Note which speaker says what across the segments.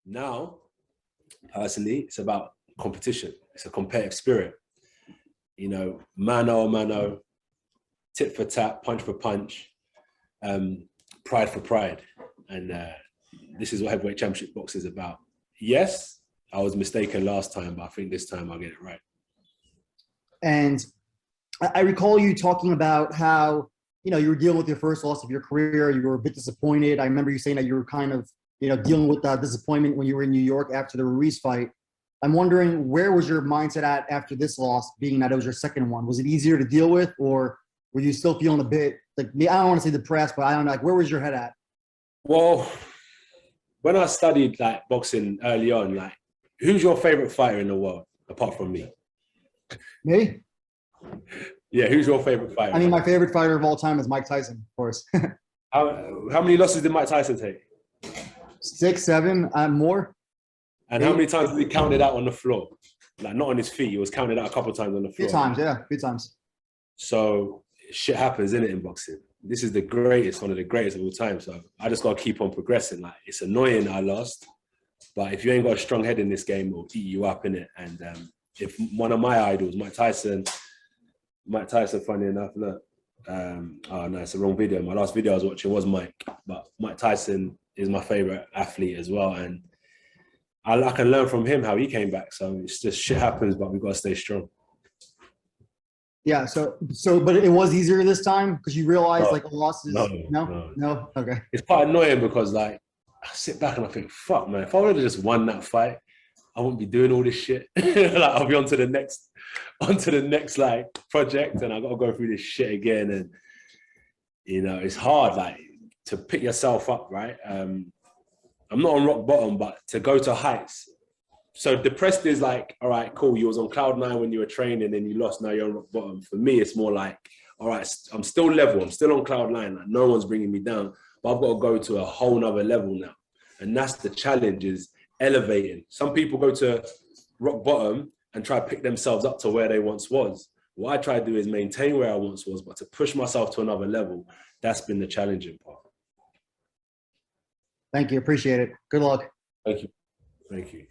Speaker 1: Now, personally, it's about competition. It's a competitive spirit. You know, mano a mano, tit for tat, punch for punch, pride for pride. And this is what heavyweight championship boxing is about. Yes, I was mistaken last time, but I think this time I'll get it right.
Speaker 2: And I recall you talking about how, you know, you were dealing with your first loss of your career. You were a bit disappointed. I remember you saying that you were kind of, you know, dealing with that disappointment when you were in New York after the Ruiz fight. I'm wondering, where was your mindset at after this loss, being that it was your second one? Was it easier to deal with, or were you still feeling a bit, like, I don't want to say depressed, but I don't know, like, where was your head at?
Speaker 1: Well, when I studied like boxing early on, like, who's your favorite fighter in the world apart from me?
Speaker 2: Me?
Speaker 1: Yeah, who's your favorite fighter?
Speaker 2: I mean, my favorite fighter of all time is Mike Tyson, of course.
Speaker 1: How many losses did Mike Tyson take?
Speaker 2: 6, 7, more.
Speaker 1: And
Speaker 2: 8.
Speaker 1: how many times was he counted out on the floor? Like, not on his feet. He was counted out a couple of times on the floor.
Speaker 2: A few times, yeah, a few times.
Speaker 1: So shit happens, innit, in boxing. This is the greatest, one of the greatest of all time. So I just got to keep on progressing. Like, it's annoying I lost, but if you ain't got a strong head in this game, it'll eat you up, innit? And if one of my idols, Mike Tyson, funny enough, look. Oh no, it's the wrong video. My last video I was watching was Mike, but Mike Tyson is my favorite athlete as well, and I can learn from him how he came back. So it's just shit happens, but we've got to stay strong.
Speaker 2: Yeah. So, but it was easier this time because you realized like a loss is no. Okay.
Speaker 1: It's quite annoying because like I sit back and I think, fuck man, if I would have just won that fight, I wouldn't be doing all this shit. Like, I'll be on to the next like project, and I got to go through this shit again. And you know, it's hard like to pick yourself up, right? I'm not on rock bottom, but to go to heights. So depressed is like, all right, cool. You was on cloud 9 when you were training and you lost. Now you're on rock bottom. For me, it's more like, all right, I'm still level. I'm still on cloud 9. Like, no one's bringing me down, but I've got to go to a whole nother level now. And that's the challenge, is elevating. Some people go to rock bottom and try to pick themselves up to where they once was. What I try to do is maintain where I once was, but to push myself to another level, that's been the challenging part.
Speaker 2: Thank you. Appreciate it. Good luck.
Speaker 1: Thank you. Thank you.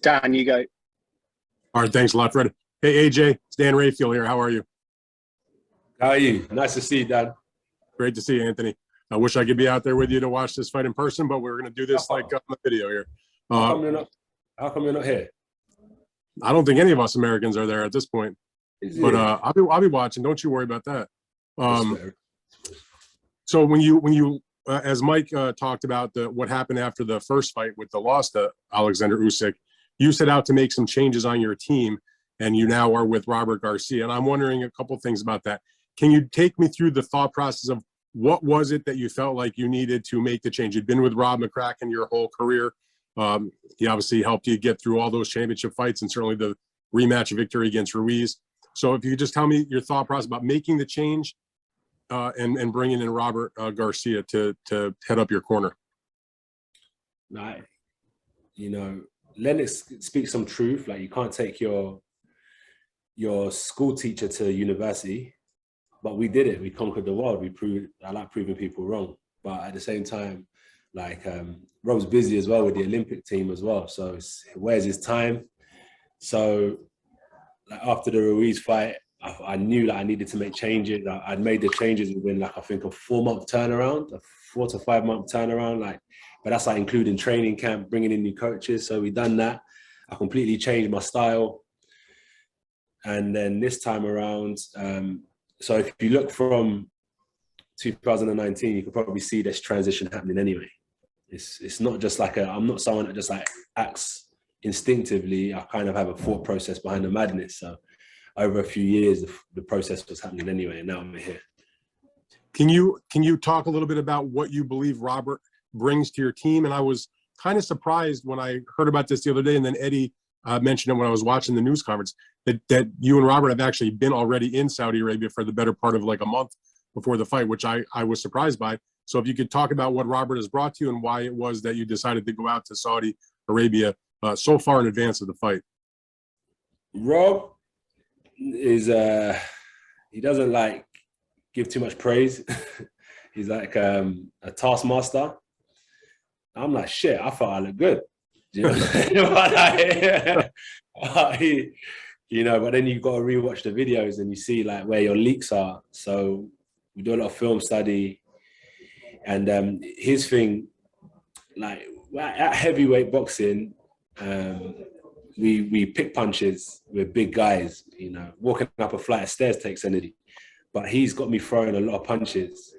Speaker 3: Dan, you go.
Speaker 4: All right, thanks a lot, Fred. Hey, AJ, it's Dan Rayfield here. How are you?
Speaker 1: How are you? Nice to see you, Dan.
Speaker 4: Great to see you, Anthony. I wish I could be out there with you to watch this fight in person, but we're going to do this like on the video here.
Speaker 1: How come you're not here?
Speaker 4: I don't think any of us Americans are there at this point. But I'll be watching. Don't you worry about that. So when you as Mike talked about what happened after the first fight with the loss to Oleksandr Usyk, you set out to make some changes on your team, and you now are with Robert Garcia. And I'm wondering a couple things about that. Can you take me through the thought process of what was it that you felt like you needed to make the change? You'd been with Rob McCracken your whole career. He obviously helped you get through all those championship fights and certainly the rematch victory against Ruiz. So if you could just tell me your thought process about making the change and bringing in Robert Garcia to head up your corner.
Speaker 1: You know, Lennox speaks some truth. Like, you can't take your school teacher to university, but we did it. We conquered the world. I like proving people wrong. But at the same time, like, Rob's busy as well with the Olympic team as well. So where's his time? So like, after the Ruiz fight, I knew that I needed to make changes. I'd made the changes within, like, I think a 4-month turnaround, a 4 to 5 month turnaround. Like, but that's like including training camp, bringing in new coaches. So we done that. I completely changed my style. And then this time around, so if you look from 2019, you could probably see this transition happening anyway. It's not just like I'm not someone that just like acts instinctively. I kind of have a thought process behind the madness. So over a few years, the process was happening anyway, and now I'm here.
Speaker 4: Can you talk a little bit about what you believe Robert brings to your team? And I was kind of surprised when I heard about this the other day, and then Eddie mentioned it when I was watching the news conference, that you and Robert have actually been already in Saudi Arabia for the better part of like a month before the fight, which I was surprised by. So if you could talk about what Robert has brought to you and why it was that you decided to go out to Saudi Arabia so far in advance of the fight.
Speaker 1: Rob is he doesn't like give too much praise. He's like a taskmaster. I'm like, shit, I thought I looked good. You know, but then you've got to rewatch the videos and you see like where your leaks are. So we do a lot of film study, and his thing, like at heavyweight boxing, we pick punches. We're big guys, walking up a flight of stairs takes energy, but he's got me throwing a lot of punches.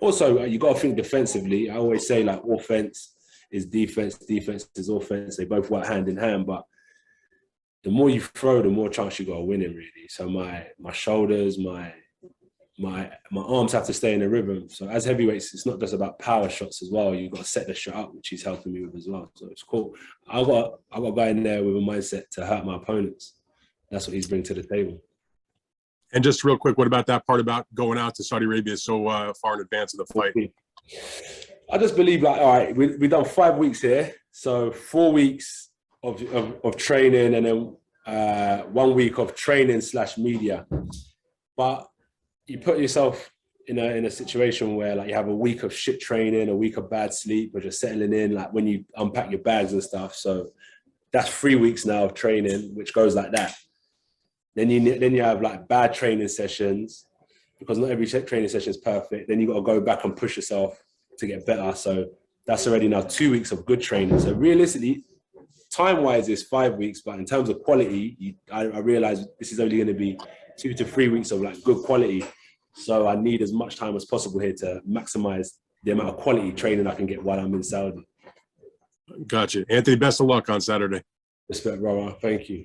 Speaker 1: Also, you got to think defensively. I always say like offense is defense, defense is offense. They both work hand in hand, but the more you throw, the more chance you got of winning, really. So my shoulders, my arms have to stay in a rhythm. So as heavyweights, it's not just about power shots as well. You've got to set the shot up, which he's helping me with as well. So it's cool. I got to go in there with a mindset to hurt my opponents. That's what he's bringing to the table.
Speaker 4: And just real quick, what about that part about going out to Saudi Arabia so far in advance of the fight?
Speaker 1: I just believe, like, all right, we've done 5 weeks here. So 4 weeks of training, and then 1 week of training / media. But you put yourself in a situation where like you have a week of shit training, a week of bad sleep, or just settling in, like when you unpack your bags and stuff. So that's 3 weeks now of training, which goes like that. Then you have like bad training sessions, because not every training session is perfect. Then you got to go back and push yourself to get better. So that's already now 2 weeks of good training. So realistically, time-wise, it's 5 weeks, but in terms of quality, I realize this is only going to be 2 to 3 weeks of like good quality. So I need as much time as possible here to maximize the amount of quality training I can get while I'm in Saudi.
Speaker 4: Gotcha. Anthony, best of luck on Saturday.
Speaker 1: Respect, brother. Thank you.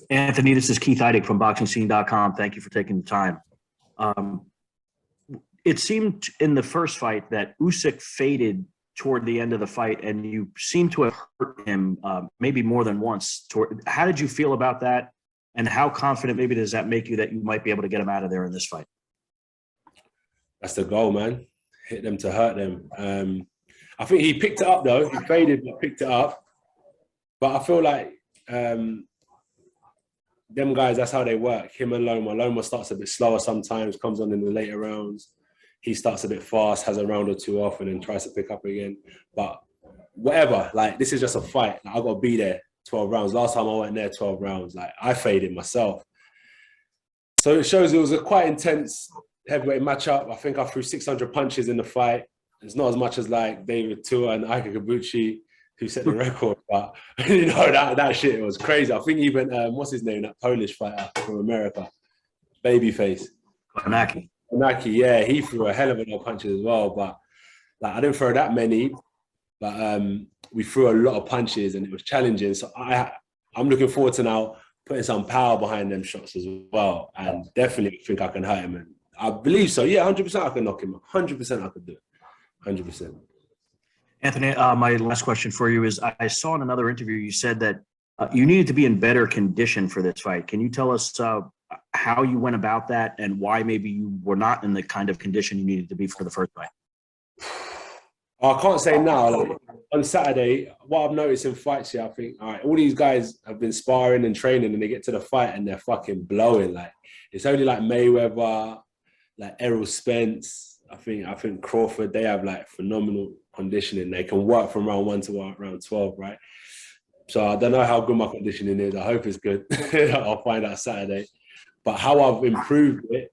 Speaker 3: Anthony, this is Keith Heidig from BoxingScene.com. Thank you for taking the time. It seemed in the first fight that Usyk faded toward the end of the fight, and you seem to have hurt him maybe more than once. How did you feel about that, and how confident maybe does that make you that you might be able to get him out of there in this fight?
Speaker 1: That's the goal, man. Hit them to hurt them. I think he picked it up, though. He faded, but picked it up. But I feel like them guys, that's how they work. Him and Loma. Loma starts a bit slower sometimes, comes on in the later rounds. He starts a bit fast, has a round or two off, and then tries to pick up again. But whatever, like, this is just a fight. Like, I got to be there 12 rounds. Last time I went there 12 rounds, like, I faded myself. So it shows it was a quite intense heavyweight matchup. I think I threw 600 punches in the fight. It's not as much as like David Tua and Ike Kabuchi, who set the record, but that shit was crazy. I think even what's his name, that Polish fighter from America, Babyface,
Speaker 3: Konaki,
Speaker 1: yeah, he threw a hell of a lot of punches as well. But like, I didn't throw that many, but we threw a lot of punches and it was challenging. So I'm looking forward to now putting some power behind them shots as well, and definitely think I can hurt him. And I believe so. Yeah, 100% I can knock him. 100% I could do it. 100%.
Speaker 3: Anthony, my last question for you is, I saw in another interview you said that you needed to be in better condition for this fight. Can you tell us how you went about that and why maybe you were not in the kind of condition you needed to be for the first fight?
Speaker 1: I can't say now. Like, on Saturday, what I've noticed in fights here, I think, all right, all these guys have been sparring and training, and they get to the fight and they're fucking blowing. Like, it's only like Mayweather, like Errol Spence, I think Crawford, they have like phenomenal conditioning. They can work from round 1 to round 12, right? So I don't know how good my conditioning is. I hope it's good. I'll find out Saturday. But how I've improved it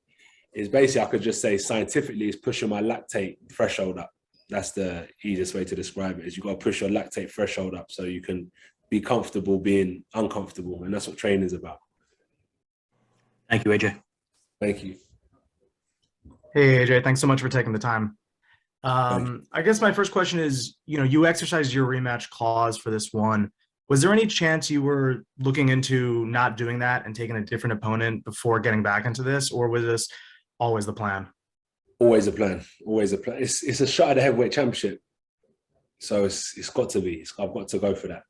Speaker 1: is basically, I could just say scientifically, is pushing my lactate threshold up. That's the easiest way to describe it, is you've got to push your lactate threshold up so you can be comfortable being uncomfortable. And that's what training is about.
Speaker 3: Thank you, AJ.
Speaker 1: Thank you.
Speaker 5: Hey, AJ, thanks so much for taking the time. I guess my first question is, you exercised your rematch clause for this one. Was there any chance you were looking into not doing that and taking a different opponent before getting back into this, or was this always the plan?
Speaker 1: Always a plan. Always a plan. It's a shot at the heavyweight championship, so it's got to be. I've got to go for that.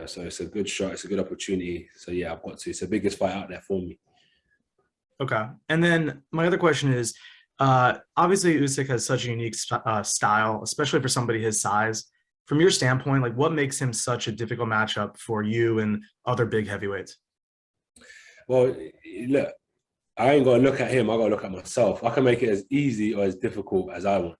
Speaker 1: So it's a good shot. It's a good opportunity. So yeah, I've got to. It's the biggest fight out there for me.
Speaker 5: Okay. And then my other question is, obviously Usyk has such a unique style, especially for somebody his size. From your standpoint, like, what makes him such a difficult matchup for you and other big heavyweights?
Speaker 1: Well, look, I ain't got to look at him. I got to look at myself. I can make it as easy or as difficult as I want.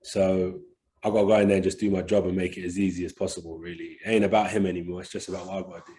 Speaker 1: So I got to go in there and just do my job and make it as easy as possible, really. It ain't about him anymore. It's just about what I got to do.